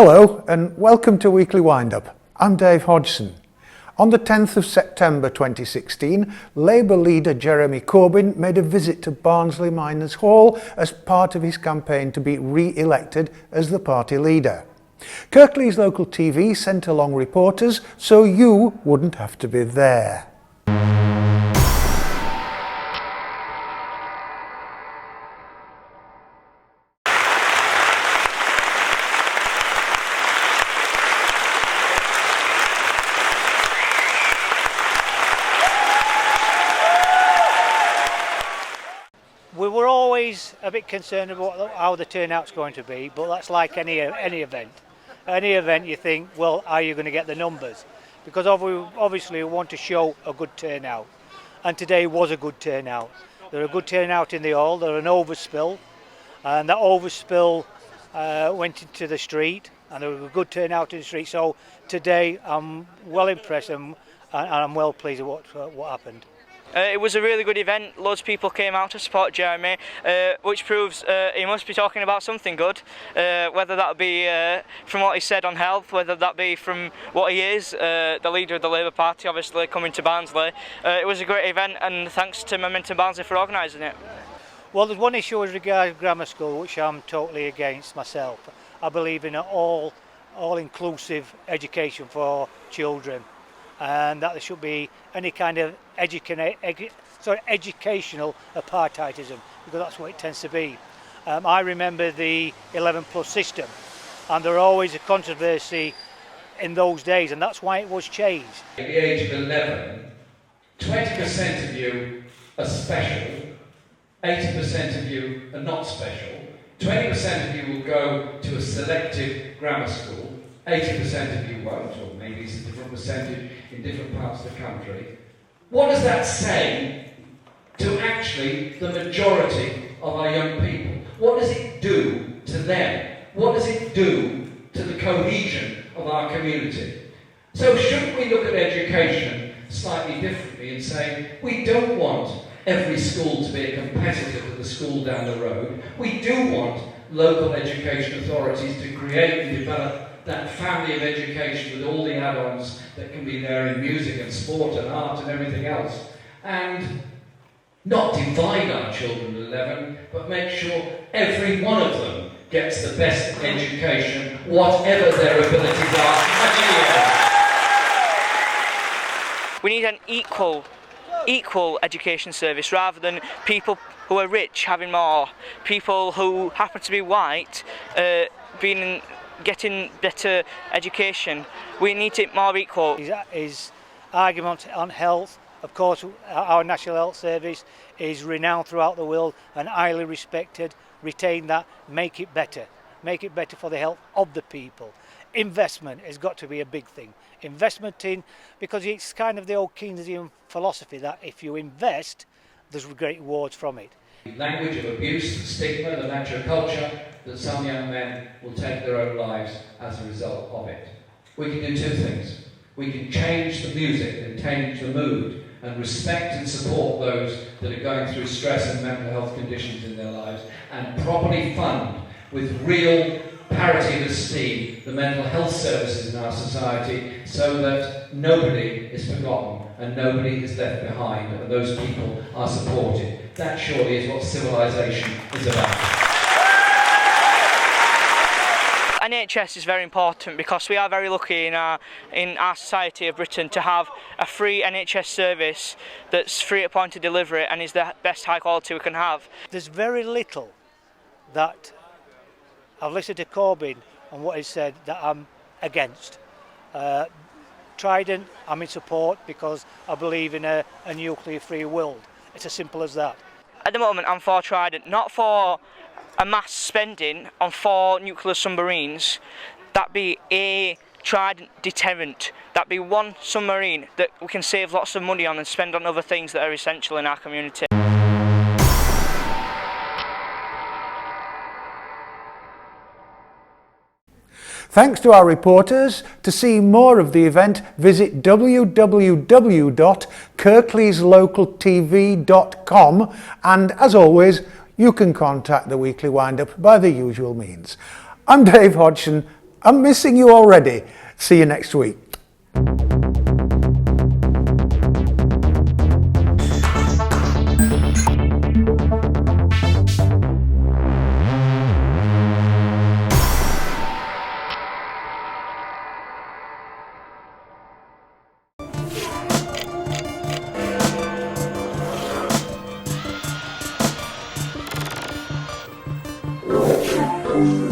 Hello and welcome to Weekly Wind-Up. I'm Dave Hodgson. On the 10th of September 2016, Labour leader Jeremy Corbyn made a visit to Barnsley Miners' Hall as part of his campaign to be re-elected as the party leader. Kirklees local TV sent along reporters so you wouldn't have to be there. We were always a bit concerned about how the turnout's going to be, but that's like any event. Any event you think, well, are you going to get the numbers? Because obviously we want to show a good turnout. And today was a good turnout. There was a good turnout in the hall, there was an overspill, and that overspill went into the street, and there was a good turnout in the street. So today I'm well impressed and I'm well pleased with what happened. It was a really good event. Loads of people came out to support Jeremy, which proves he must be talking about something good, whether that be from what he said on health, whether that be from what he is, the leader of the Labour Party, obviously coming to Barnsley. It was a great event, and thanks to Momentum Barnsley for organising it. Well, there's one issue with regard to grammar school which I'm totally against myself. I believe in an all-inclusive education for children, and that there should be any kind of educational apartheidism, because that's what it tends to be. I remember the 11+ system, and there was always a controversy in those days, and that's why it was changed. At the age of 11, 20% of you are special, 80% of you are not special, 20% of you will go to a selective grammar school, 80% of you won't, or maybe it's a different percentage in different parts of the country. What does that say to actually the majority of our young people? What does it do to them? What does it do to the cohesion of our community? So shouldn't we look at education slightly differently and say, we don't want every school to be a competitor to the school down the road. We do want local education authorities to create and develop that family of education with all the add-ons that can be there in music and sport and art and everything else. And not divide our children at 11, but make sure every one of them gets the best education, whatever their abilities are. We need an equal education service, rather than people who are rich having more, people who happen to be white getting better education. We need it more equal. His argument on health, of course, our National Health Service is renowned throughout the world and highly respected. Retain that, make it better for the health of the people. Investment has got to be a big thing. Investment in, because it's kind of the old Keynesian philosophy that if you invest, there's great rewards from it. Language of abuse, stigma, the natural culture, that some young men will take their own lives as a result of it. We can do two things. We can change the music and change the mood and respect and support those that are going through stress and mental health conditions in their lives, and properly fund with real parity of esteem the mental health services in our society, so that nobody is forgotten and nobody is left behind and those people are supported. That surely is what civilization is about. NHS is very important because we are very lucky in our society of Britain to have a free NHS service that's free at point of delivery and is the best high quality we can have. There's very little that I've listened to Corbyn and what he said that I'm against. Trident, I'm in support because I believe in a nuclear-free world. It's as simple as that. At the moment I'm for Trident, not for a mass spending on 4 nuclear submarines. That be a Trident deterrent. That be one submarine that we can save lots of money on and spend on other things that are essential in our community. Thanks to our reporters. To see more of the event, visit www.kirkleeslocaltv.com, and as always, you can contact the Weekly Wind-Up by the usual means. I'm Dave Hodgson. I'm missing you already. See you next week. Thank you.